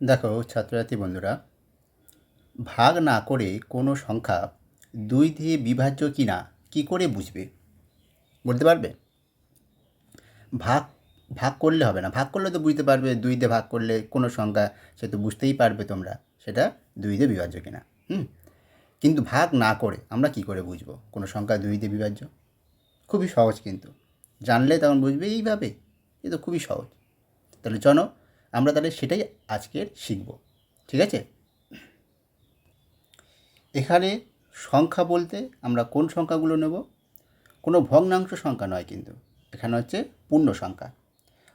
দেখো ছাত্রছাত্রী বন্ধুরা, ভাগ না করে কোনো সংখ্যা 2 দিয়ে বিভাজ্য কি না কী করে বুঝবে? বলতে পারবে? ভাগ ভাগ করলে হবে না। ভাগ করলে তো বুঝতে পারবে, 2 দিয়ে ভাগ করলে কোনো সংখ্যা, সে তো বুঝতেই পারবে তোমরা সেটা 2 দিয়ে বিভাজ্য কিনা। কিন্তু ভাগ না করে আমরা কি করে বুঝবো কোনো সংখ্যা 2 দিয়ে বিভাজ্য? খুবই সহজ, কিন্তু জানলে তখন বুঝবে এইভাবে। এ তো খুবই সহজ। তাহলে চলো আমরা তাহলে সেটাই আজকের শিখব। ঠিক আছে? এখানে সংখ্যা বলতে আমরা কোন সংখ্যাগুলো নেব? কোনো ভগ্নাংশ সংখ্যা নয়, কিন্তু এখানে হচ্ছে পূর্ণ সংখ্যা।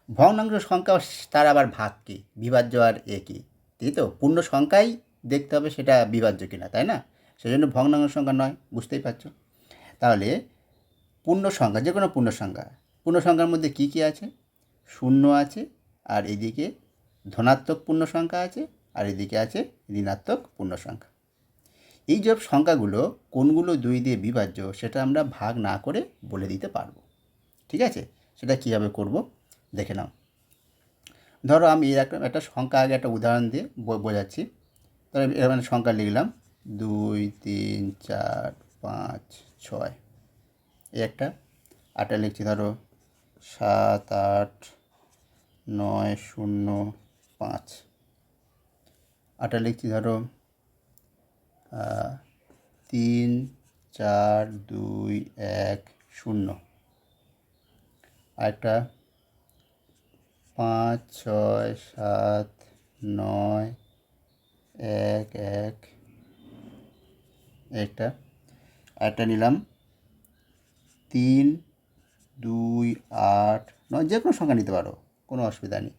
ভগ্নাংশ সংখ্যা তার আবার ভাগ কী, বিভাজ্য আর এ কী, তাই তো? পূর্ণ সংখ্যাই দেখতে হবে সেটা বিভাজ্য কিনা, তাই না? সেই জন্য ভগ্নাংশ সংখ্যা নয়, বুঝতেই পারছো। তাহলে পূর্ণ সংখ্যা, যে কোনো পূর্ণ সংখ্যার মধ্যে কী কী আছে? শূন্য আছে, আর এদিকে ধনাত্মক পূর্ণ সংখ্যা আছে, আর এদিকে আছে ঋণাত্মক পূর্ণ সংখ্যা। এই যে সংখ্যাগুলো কোনগুলো 2 দিয়ে বিভাজ্য সেটা আমরা ভাগ না করে বলে দিতে পারবো। ঠিক আছে? সেটা কীভাবে করব দেখে নাও। ধরো আমি একটা সংখ্যা, আগে একটা উদাহরণ দিয়ে বোঝাচ্ছি। তাহলে এখানে সংখ্যা লিখলাম 2, 3, 4, 5, 6। এই একটা। আরটা লিখছি ধরো 7, 8, 9, 0, 5। আরটা লিখছি ধরো 3, 4, 2, 1, 0। আরেকটা 5, 6, 7, 9, 1, 1। একটা আরেকটা নিলাম 3, 2, 8, 9, যে কোনো সংখ্যা নিতে পারো, কোনো অসুবিধা নেই।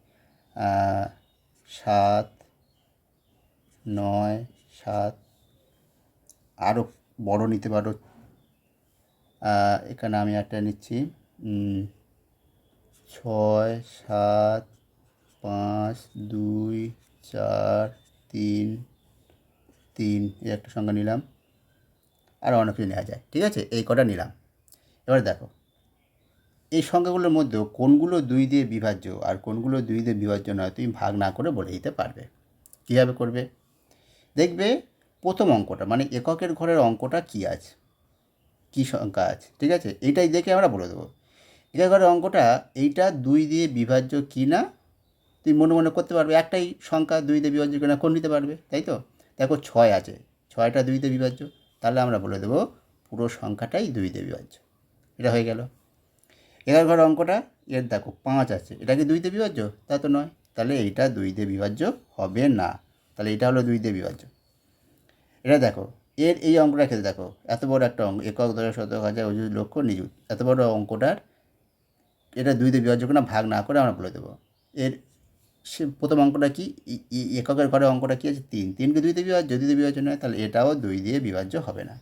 7, 9, 7। আরও বড় নিতে পারো। এখানে আমি একটা নিচ্ছি 6, 7, 5, 2, 4, 3, 3। এই একটা সংখ্যা নিলাম। আরও অনেক কিছু নেওয়া যায়। ঠিক আছে? এই কটা নিলাম। এবার দেখো এই সংখ্যাগুলোর মধ্যেও কোনগুলো 2 দিয়ে বিভাজ্য আর কোনগুলো 2 দিয়ে বিভাজ্য নয় তুমি ভাগ না করে বলে দিতে পারবে। কীভাবে করবে? দেখবে প্রথম অঙ্কটা, মানে এককের ঘরের অঙ্কটা কী আছে, কী সংখ্যা আছে। ঠিক আছে? এইটাই দেখে আমরা বলে দেবো একের ঘরের অঙ্কটা এইটা 2 দিয়ে বিভাজ্য কি না তুমি মনে মনে করতে পারবে। একটাই সংখ্যা 2 দিয়ে বিভাজ্য কিনা কোন নিতে পারবে, তাই তো? দেখো 6 আছে, 6টা 2 দিয়ে বিভাজ্য, তাহলে আমরা বলে দেবো পুরো সংখ্যাটাই 2 দিয়ে বিভাজ্য। এটা হয়ে গেল। 11 ঘরের অঙ্কটা, এর দেখো 5 আছে, এটা কি 2 দিয়ে বিভাজ্য? তা তো নয়, তাহলে এইটা 2 দিয়ে বিভাজ্য হবে না। তাহলে এটা হলো 2 দিয়ে বিভাজ্য। এটা দেখো এর এই অঙ্কটার ক্ষেত্রে দেখো এত বড় একটা অঙ্ক, একক দশক শতক হাজার অযুত লক্ষ নিযুত, এত বড় অঙ্কটার এটা 2 দিয়ে বিভাজ্য কিনা ভাগ না করে আমরা বলে দেবো। এর সে প্রথম অঙ্কটা কি, এককের ঘরে অঙ্কটা কী আছে? 3, 3কে 2 দিয়ে বিভাজ্য, 2 দিয়ে বিভাজ্য নয়, তাহলে এটাও 2 দিয়ে বিভাজ্য হবে না।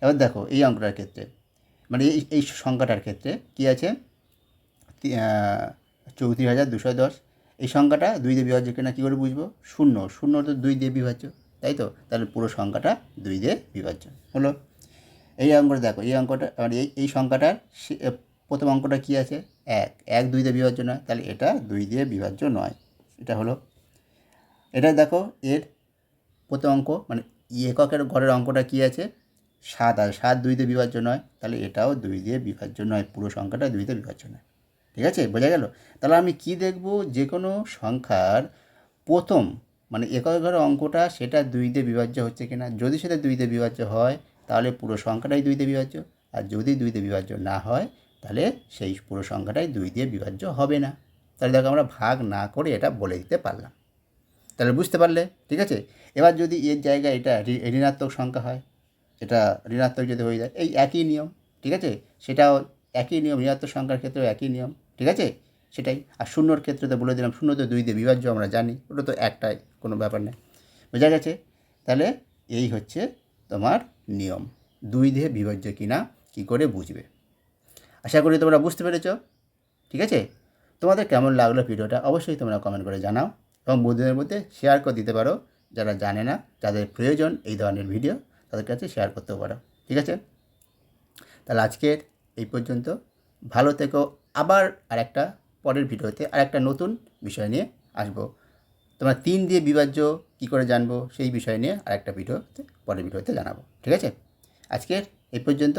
এবার দেখো এই অঙ্কটার ক্ষেত্রে, মানে এই সংখ্যাটার ক্ষেত্রে কী আছে? 34,210। এই সংখ্যাটা 2 দিয়ে বিভাজ্য কিনা কী করে বুঝবো? শূন্য, শূন্য তো 2 দিয়ে বিভাজ্য, তাই তো? তাহলে পুরো সংখ্যাটা 2 দিয়ে বিভাজ্য হলো। এই অঙ্কটা দেখো, এই অঙ্কটা মানে এই সংখ্যাটার প্রথম অঙ্কটা কী আছে? 1, 1 2 দিয়ে বিভাজ্য নয়, তাহলে এটা 2 দিয়ে বিভাজ্য নয়। এটা হলো। এটা দেখো এর প্রথম অঙ্ক, মানে এককের ঘরের অঙ্কটা কী আছে? 7 আছে, 7 2 দিয়ে বিভাজ্য নয়, তাহলে এটাও 2 দিয়ে বিভাজ্য নয়, পুরো সংখ্যাটা 2 দিয়ে বিভাজ্য নয়। ঠিক আছে? বোঝা গেল? তাহলে আমি কি দেখব? যে কোনো সংখ্যার প্রথম, মানে একক ঘরের অঙ্কটা সেটা 2 দিয়ে বিভাজ্য হচ্ছে কিনা। যদি সেটা 2 দিয়ে বিভাজ্য হয় তাহলে পুরো সংখ্যাটাই 2 দিয়ে বিভাজ্য, আর যদি 2 দিয়ে বিভাজ্য না হয় তাহলে সেই পুরো সংখ্যাটাই 2 দিয়ে বিভাজ্য হবে না। তাহলে দেখো আমরা ভাগ না করে এটা বলে দিতে পারলাম। তাহলে বুঝতে পারলে? ঠিক আছে? এবার যদি এর জায়গায় এটা ঋণাত্মক সংখ্যা হয়, এটা ঋণাত্মক যদি হয়ে যায়, এই একই নিয়ম। ঠিক আছে? সেটাও একই নিয়ম, ঋণাত্মক সংখ্যার ক্ষেত্রেও একই নিয়ম। ঠিক আছে? সেটাই। আর শূন্যর ক্ষেত্রে তো বলে দিলাম, শূন্য তো 2 দিয়ে বিভাজ্য আমরা জানি, ওটা তো একটাই, কোনো ব্যাপার নেই। বোঝা গেছে? তাহলে এই হচ্ছে তোমার নিয়ম, 2 দিয়ে বিভাজ্য কিনা কী করে বুঝবে। আশা করি তোমরা বুঝতে পেরেছ। ঠিক আছে? তোমাদের কেমন লাগলো ভিডিওটা অবশ্যই তোমরা কমেন্ট করে জানাও, এবং বন্ধুদের মধ্যে শেয়ার করে দিতে পারো। যারা জানে না, যাদের প্রয়োজন এই ধরনের ভিডিও, তাদের কাছে শেয়ার করতেও পারো। ঠিক আছে? তাহলে আজকের এই পর্যন্ত। ভালো থেকো। আবার আরেকটা পরের ভিডিওতে আরেকটা নতুন বিষয় নিয়ে আসবো। তোমরা 3 দিয়ে বিভাজ্য কী করে জানবো সেই বিষয় নিয়ে আরেকটা ভিডিওতে পরের ভিডিওতে জানাবো। ঠিক আছে, আজকের এই পর্যন্ত।